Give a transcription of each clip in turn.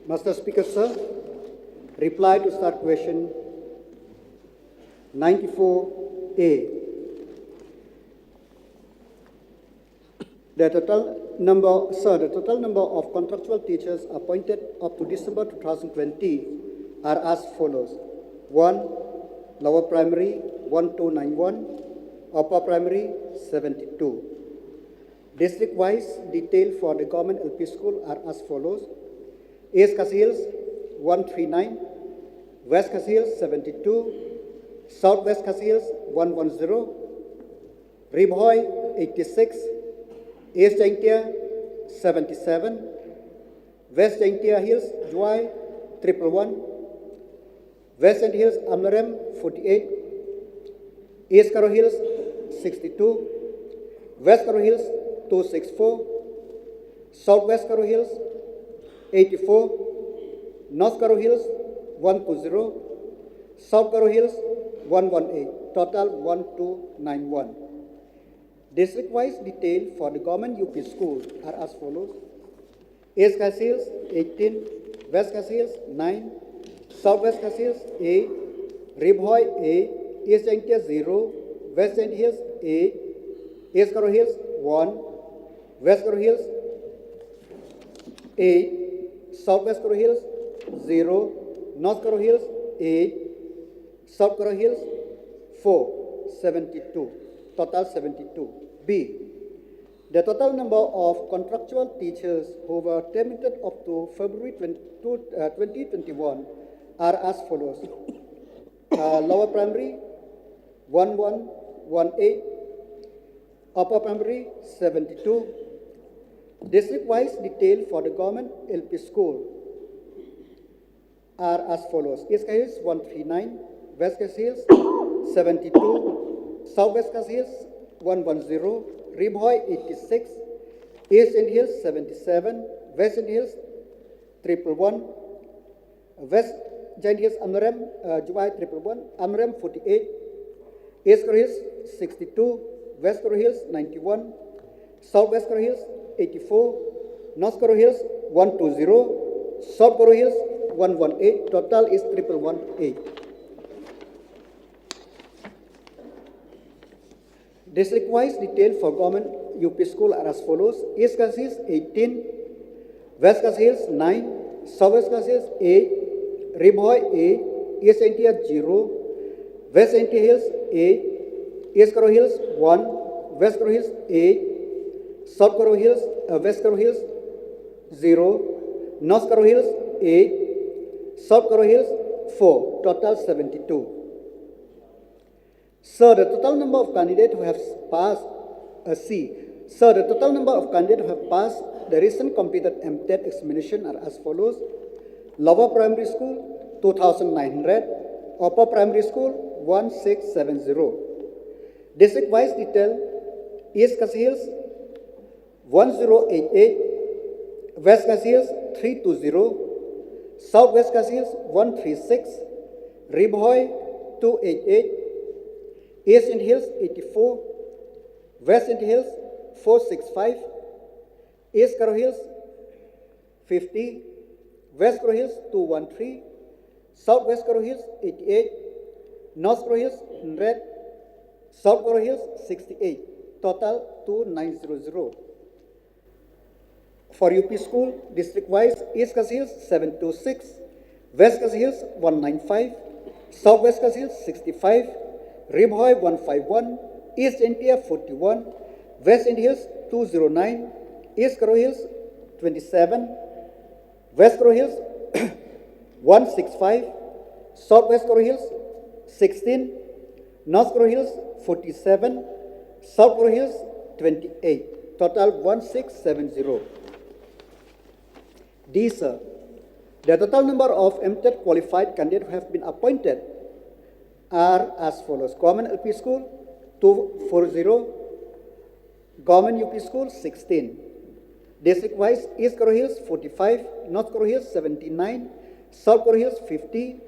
Master Speaker, sir, reply to start question 94A. The total number of contractual teachers appointed up to December 2020 are as follows. 1. Lower primary, 1291. Upper primary, 72. District-wise detail for the government LP school are as follows. East Casillas, 139. West Casillas, 72. Southwest Casillas, 110. Rymbui, 86. East Jaintia, 77. West Jaintia Hills, Juai, 111. West End Hills, Amlarem, 48. East Karo Hills, 62. West Karo Hills, 264. Southwest Karo Hills, 84. North Karo Hills, 120. South Karo Hills, 118. Total 1291. District-wise detail for the government UP schools are as follows. East Casillas, 18. West Casillas, 9. Southwest Casillas, 8. Rymbui, 8. East Jaintia, 0. West End Hills, 8. East Karo Hills, 1. West Karo Hills, 8. Southwest Karo Hills, 0. North Karo Hills, 8. South Karo Hills, 4. 72. Total 72. B. The total number of contractual teachers who were terminated up to February 2021 are as follows. Lower primary, 1118. Upper primary, 72. District-wise detail for the government LP school are as follows. East Casillas, 139. West Casillas, 72. Southwest Casillas, 110. Rymbui, 86. East End Hills, 77. West End Hills, 111. West Giant Hills, Amlarem, Juai, 111. Amlarem, 48. East Karo Hills, 62. West Karo Hills, 91. Southwest Karo Hills, 84. North Karo Hills, 120. South Karo Hills, 118. Total is 1118. District-wise detail for government UP school are as follows. East Casillas, 18. West Casillas, 9. Southwest Casillas, 8. Rymbui, 8. East Jaintia, 0. West Jaintia Hills, 8. East Karo Hills, 1. West Karo Hills, 8. South Karo Hills, West Karo Hills, 0. North Karo Hills, 8. South Karo Hills, 4. Total 72. Sir, the total number of candidates who have passed C. Sir, the total number of candidates who have passed the recent completed MTET examination are as follows. Lower Primary School, 2,900. Upper Primary School, 1,670. District-wise detail, East Casillas, 1088. West Casillas, 320. Southwest Casillas, 136. Rymbui, 288. East End Hills, 84. West End Hills, 465. East Karo Hills, 50. West Karo Hills, 213. Southwest Karo Hills, 88. North Karo Hills, 100. South Karo Hills, 68. Total, 2900. For UP school, district-wise, East Casillas, 726. West Casillas, 195. Southwest Casillas, 65. Rymbui, 151. East Jaintia, 41. West End Hills, 209. East Karo Hills, 27. West Karo Hills, 165. Southwest Karo Hills, 16. North Karo Hills, 47. South Karo Hills, 28. Total 1670. D, sir. The total number of MTET qualified candidates who have been appointed are as follows. Government LP School, 240. Government UP School, 16. District-wise, East Karo Hills, 45. North Karo Hills, 79. South Karo Hills, 50.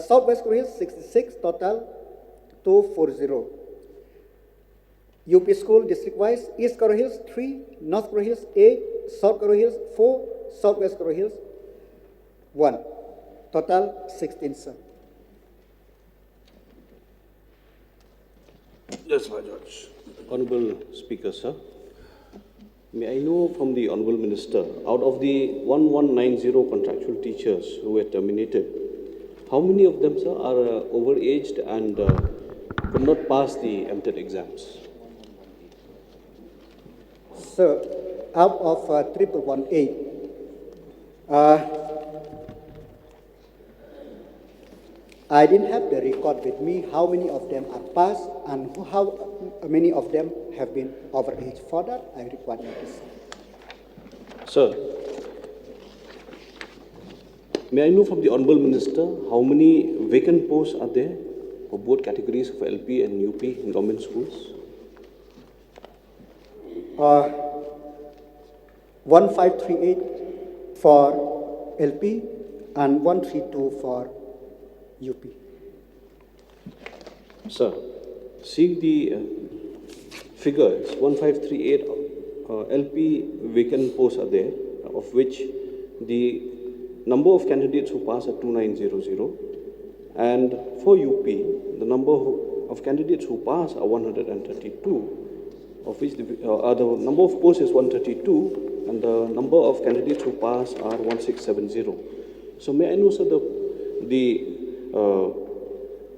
Southwest Karo Hills, 66. Total, 240. UP School, district-wise, East Karo Hills, 3. North Karo Hills, 8. South Karo Hills, 4. Southwest Karo Hills, 1. Total 16, sir. Yes, my Judge. Honorable Speaker, sir, may I know from the Honorable Minister, out of the 1190 contractual teachers who were terminated, how many of them, sir, are overaged and could not pass the MTET exams? So, out of 1118, I didn't have the record with me how many of them are passed and how many of them have been overaged. For that, I require notice. Sir, may I know from the Honorable Minister how many vacant posts are there for both categories of LP and UP in government schools? 1538 for LP and 132 for UP. Sir, seeing the figures, 1538 LP vacant posts are there, of which the number of candidates who pass are 2900, and for UP, the number of candidates who pass are 132, of which the number of posts is 132, and the number of candidates who pass are 1670. So may I know, sir, the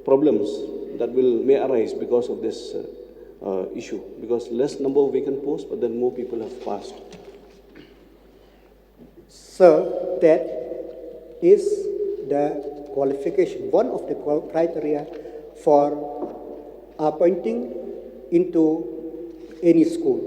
problems that may arise because of this issue, because less number of vacant posts, but then more people have passed. So that is the qualification, one of the criteria for appointing into any school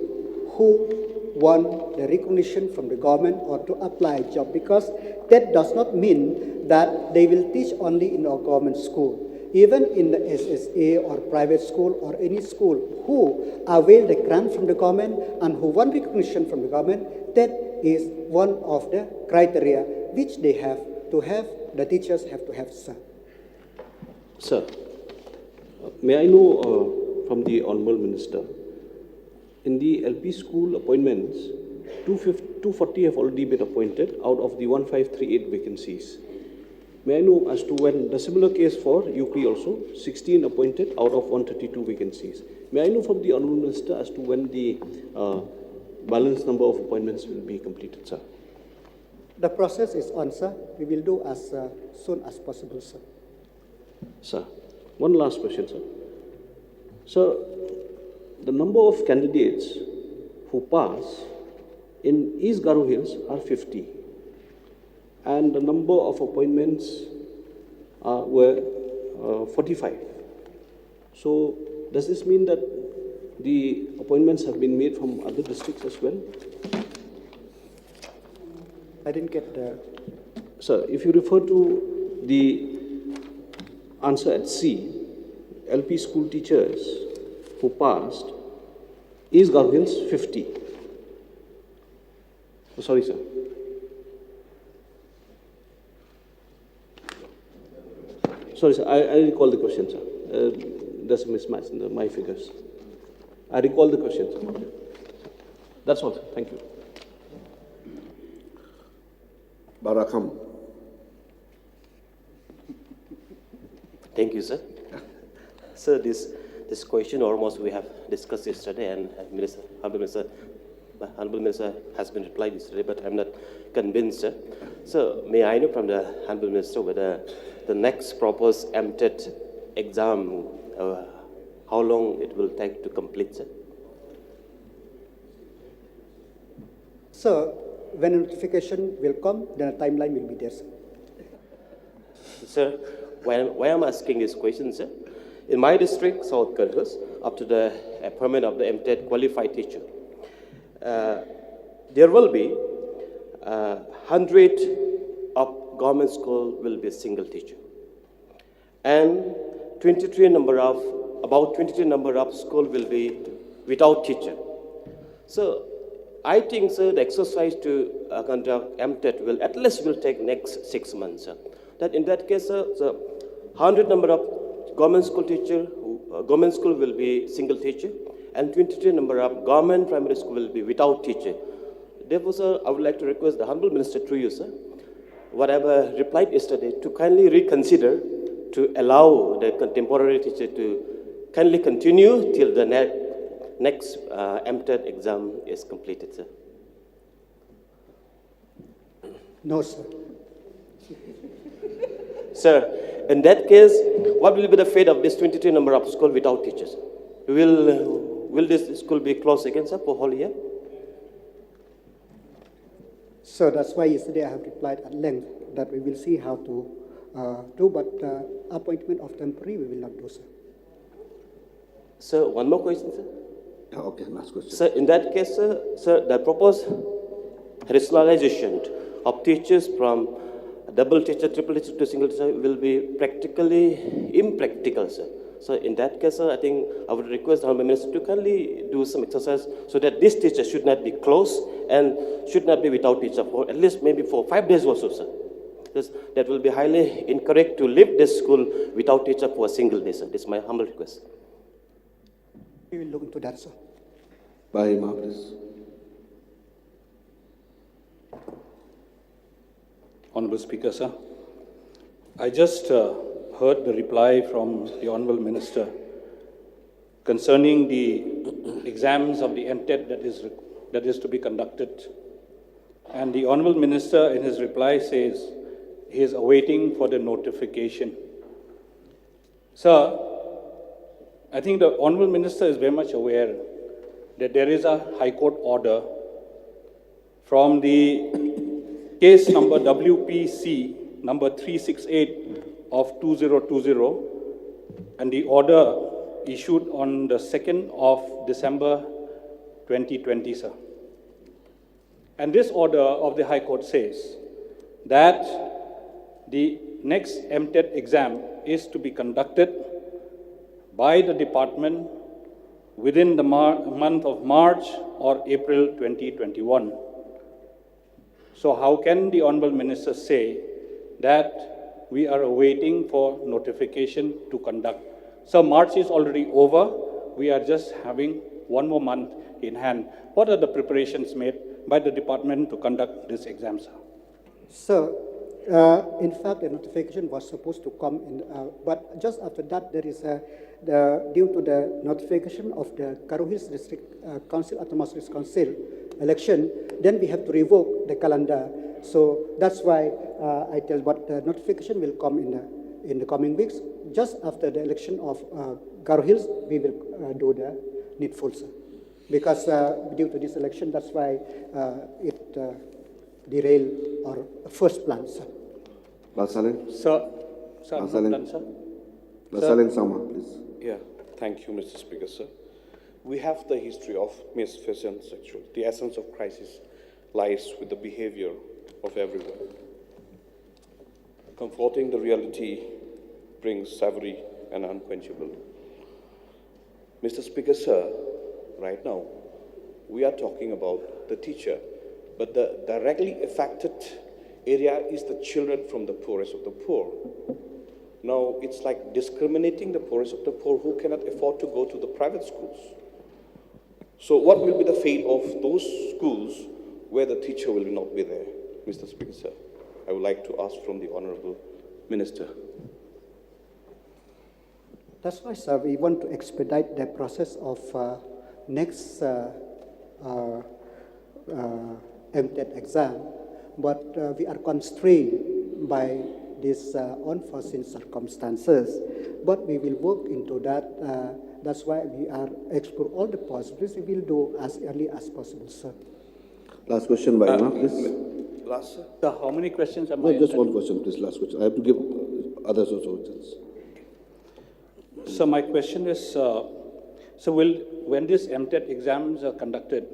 who want the recognition from the government or to apply a job, because that does not mean that they will teach only in a government school. Even in the SSA or private school or any school who avail the grant from the government and who want recognition from the government, that is one of the criteria which they have to have, the teachers have to have, sir. Sir, may I know from the Honorable Minister, in the LP school appointments, 240 have already been appointed out of the 1538 vacancies. May I know as to when, the similar case for UP also, 16 appointed out of 132 vacancies. May I know from the Honorable Minister as to when the balanced number of appointments will be completed, sir? The process is on, sir. We will do as soon as possible, sir. Sir, one last question, sir. Sir, the number of candidates who pass in East Garo Hills are 50, and the number of appointments were 45. So, does this mean that the appointments have been made from other districts as well? I didn't get the... Sir, if you refer to the answer at C, LP school teachers who passed, East Garo Hills 50. Oh, sorry, sir. Sorry, sir, I recall the question, sir. There's a mismatch in my figures. I recall the question, sir. That's all, sir. Thank you. Barakam. Thank you, sir. Sir, this question almost we have discussed yesterday, and Honorable Minister has been replied yesterday, but I'm not convinced, sir. So, may I know from the Honorable Minister whether the next proposed MTET exam, how long it will take to complete, sir? So, when notification will come, then a timeline will be there, sir. Sir, why I'm asking this question, sir? In my district, South Karhas, after the appointment of the MTET qualified teacher, there will be 100 of government school will be a single teacher, and about 23 number of school will be without teacher. So, I think, sir, the exercise to conduct MTET will at least take next 6 months, sir. That in that case, sir, 100 number of government school teacher, government school will be single teacher, and 23 number of government primary school will be without teacher. Therefore, sir, I would like to request the Honorable Minister through you, sir, whatever replied yesterday, to kindly reconsider to allow the contemporary teacher to kindly continue till the next MTED exam is completed, sir. No, sir. Sir, in that case, what will be the fate of this 22 number of school without teachers? Will this school be closed again, sir, for whole year? So that's why yesterday I have replied at length that we will see how to do, but appointment of temporary we will not do, sir. Sir, one more question, sir. Yeah, okay, last question. Sir, in that case, sir, the proposed rationalization of teachers from double teacher, triple teacher to single teacher will be practically impractical, sir. So in that case, sir, I think I would request the Honorable Minister to kindly do some exercise so that this teacher should not be closed and should not be without teacher for at least maybe for 5 days also, sir. Because that will be highly incorrect to leave this school without teacher for a single day, sir. This is my humble request. We will look into that, sir. Bahima, please. Honorable Speaker, sir. I just heard the reply from the Honorable Minister concerning the exams of the MTET that is to be conducted. And the Honorable Minister in his reply says he is awaiting for the notification. Sir, I think the Honorable Minister is very much aware that there is a High Court order from the case number WPC number 368 of 2020, and the order issued on the 2nd of December 2020, sir. And this order of the High Court says that the next MTET exam is to be conducted by the department within the month of March or April 2021. So how can the Honorable Minister say that we are awaiting for notification to conduct? So March is already over. We are just having 1 more month in hand. What are the preparations made by the department to conduct this exam, sir? Sir, in fact, the notification was supposed to come in, but just after that, there is due to the notification of the Karo Hills District Council, Autonomous Council election, then we have to revoke the calendar. So that's why I tell what the notification will come in the coming weeks. Just after the election of Karo Hills, we will do the needful, sir. Because due to this election, that's why it derailed our first plan, sir. Lasaleng? Sir, I'm not done, sir. Lasaleng Sama, please. Yeah, thank you, Mr. Speaker, sir. We have the history of misfeasance actually. The essence of crisis lies with the behavior of everyone. Confronting the reality brings savory and unquenchable. Mr. Speaker, sir, right now, we are talking about the teacher, but the directly affected area is the children from the poorest of the poor. Now, it's like discriminating the poorest of the poor who cannot afford to go to the private schools. So what will be the fate of those schools where the teacher will not be there? Mr. Speaker, sir, I would like to ask from the Honorable Minister. That's why, sir, we want to expedite the process of next MTET exam, but we are constrained by these unforeseen circumstances. But we will work into that. That's why we are explore all the possibilities. We will do as early as possible, sir. Last question, Bahima, please. Last, sir. Sir, how many questions am No, I just one entitled? question, please. Last question. I have to give others also a chance. So my question is, when these MTET exams are conducted,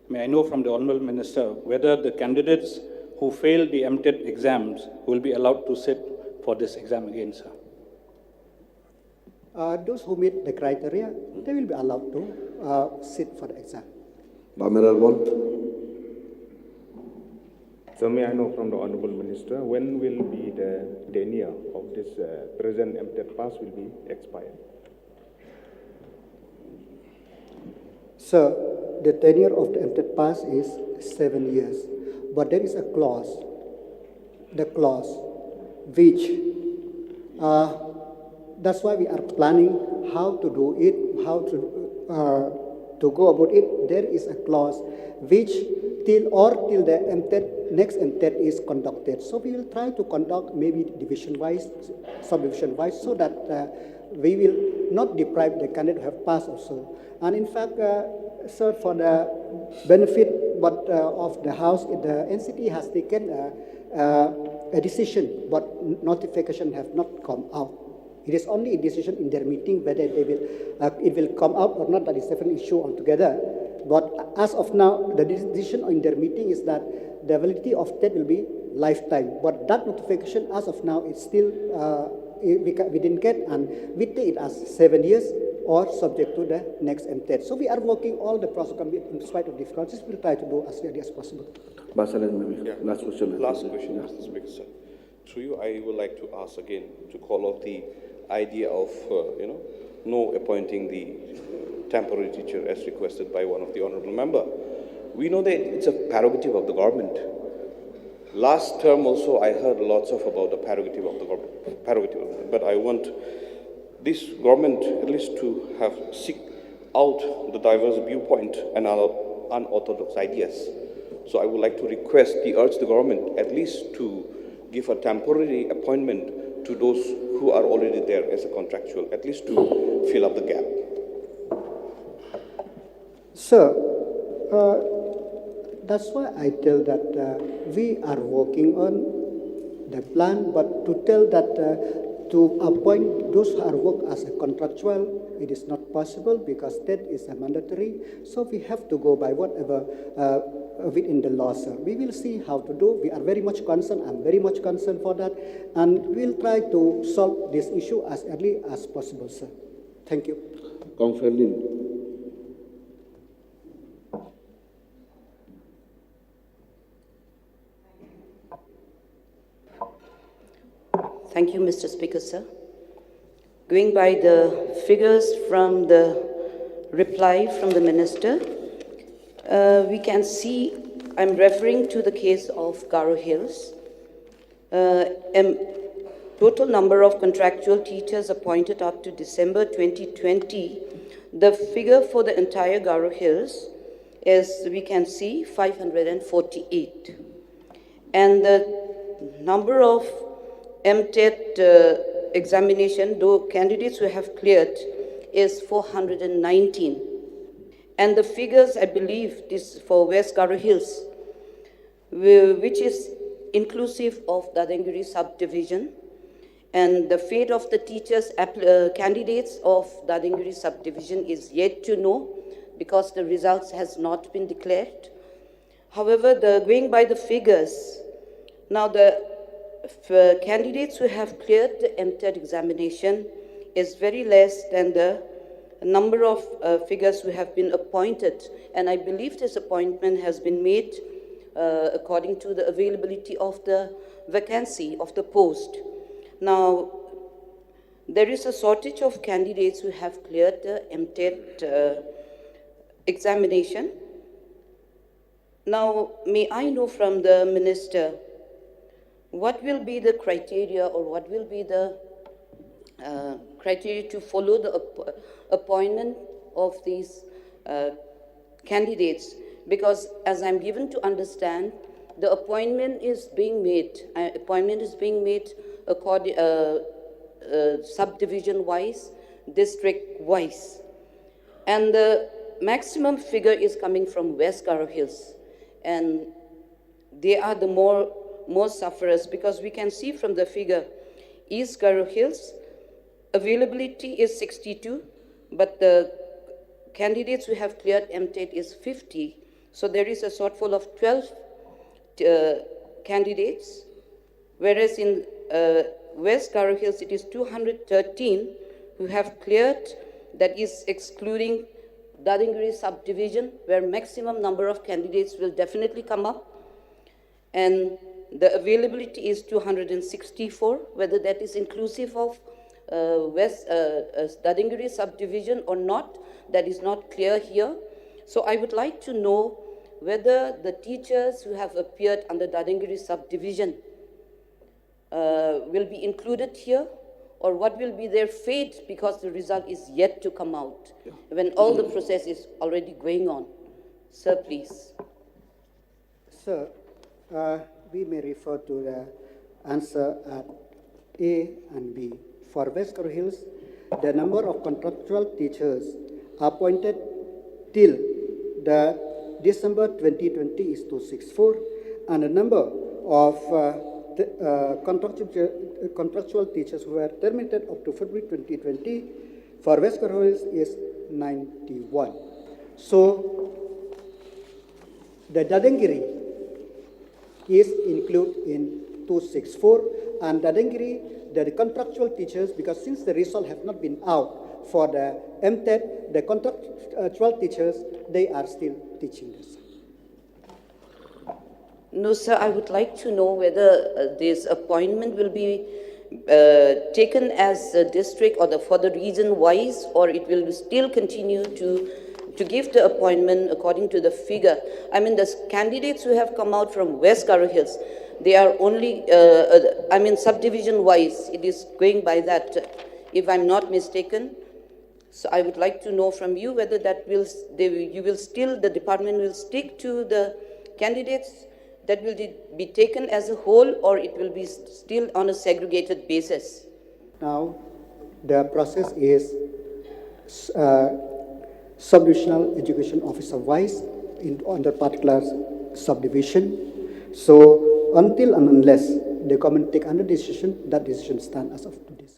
may I know from the Honorable Minister whether the candidates who failed the MTET exams will be allowed to sit for this exam again, sir? Those who meet the criteria, they will be allowed to sit for the exam. Bamiral Bond. So may I know from the Honorable Minister, when will be the tenure of this present MTET pass will be expired? So the tenure of the MTET pass is 7 years, but there is a clause the clause, which that's why we are planning how to do it, how to go about it. There is a clause which till the next MTET is conducted. So we will try to conduct maybe division-wise, subdivision-wise, so that we will not deprive the candidate who have passed also. And in fact, sir, for the benefit of the House, the NCT has taken a decision, but notification have not come out. It is only a decision in their meeting whether it will come out or not. That is a different issue altogether. But as of now, the decision in their meeting is that the validity of TET will be lifetime. But that notification, as of now, it's still we didn't get, and we take it as 7 years or subject to the next MTET. So we are working all the process in spite of difficulties. We'll try to do as early as possible. Last question. Last question, Mr. Speaker, sir. Through you, I would like to ask again to call off the idea of, no appointing the temporary teacher as requested by one of the honorable member. We know that it's a prerogative of the government. Last term also, I heard lots about the prerogative of the government, but I want this government at least to have seek out the diverse viewpoint and unorthodox ideas. So I would like to urge the government at least to give a temporary appointment to those who are already there as a contractual, at least to fill up the gap. Sir, that's why I tell that we are working on the plan, but to tell that to appoint those who are work as a contractual, it is not possible because that is a mandatory. So we have to go by whatever within the law, sir. We will see how to do. We are very much concerned. I'm very much concerned for that, and we'll try to solve this issue as early as possible, sir. Thank you. Thank you, Mr. Speaker, sir. Going by the figures from the reply from the Minister, we can see, I'm referring to the case of Garo Hills. Total number of contractual teachers appointed up to December 2020, the figure for the entire Garo Hills is, we can see, 548. And the number of MTET examination, though candidates who have cleared, is 419. And the figures, I believe, this for West Garo Hills, which is inclusive of Dadangiri subdivision, and the fate of the teachers, candidates of Dadangiri subdivision is yet to know because the results has not been declared. However, going by the figures, now the candidates who have cleared the MTET examination is very less than the number of figures who have been appointed. And I believe this appointment has been made according to the availability of the vacancy of the post. Now, there is a shortage of candidates who have cleared the MTET examination. Now, may I know from the Minister, what will be the criteria or what will be the criteria to follow the appointment of these candidates? Because as I'm given to understand, the appointment is being made according subdivision-wise, district-wise. And the maximum figure is coming from West Garo Hills. And they are the more sufferers, because we can see from the figure, East Garo Hills, availability is 62, but the candidates who have cleared MTET is 50. So there is a shortfall of 12 candidates, whereas in West Garo Hills, it is 213 who have cleared, that is excluding Dadangiri subdivision, where maximum number of candidates will definitely come up. And the availability is 264, whether that is inclusive of Dadangiri subdivision or not, that is not clear here. So I would like to know whether the teachers who have appeared under Dadangiri subdivision will be included here, or what will be their fate because the result is yet to come out when all the process is already going on? Sir, please. Sir, we may refer to the answer at A and B. For West Garo Hills, the number of contractual teachers appointed till the December 2020 is 264, and the number of contractual teachers who were terminated up to February 2020 for West Garo Hills is 91. So the Dadangiri is included in 264, and Dadangiri, the contractual teachers, because since the result have not been out for the MTET, the contractual teachers, they are still teaching this. No, sir, I would like to know whether this appointment will be taken as a district or for the region wise, or it will still continue to give the appointment according to the figure. I mean, the candidates who have come out from West Garo Hills, they are only, subdivision wise, it is going by that, if I'm not mistaken. So I would like to know from you whether that the department will stick to the candidates that will be taken as a whole, or it will be still on a segregated basis? Now, the process is subdivisional education officer wise on the particular subdivision. So until and unless the government take another decision, that decision stands as of today.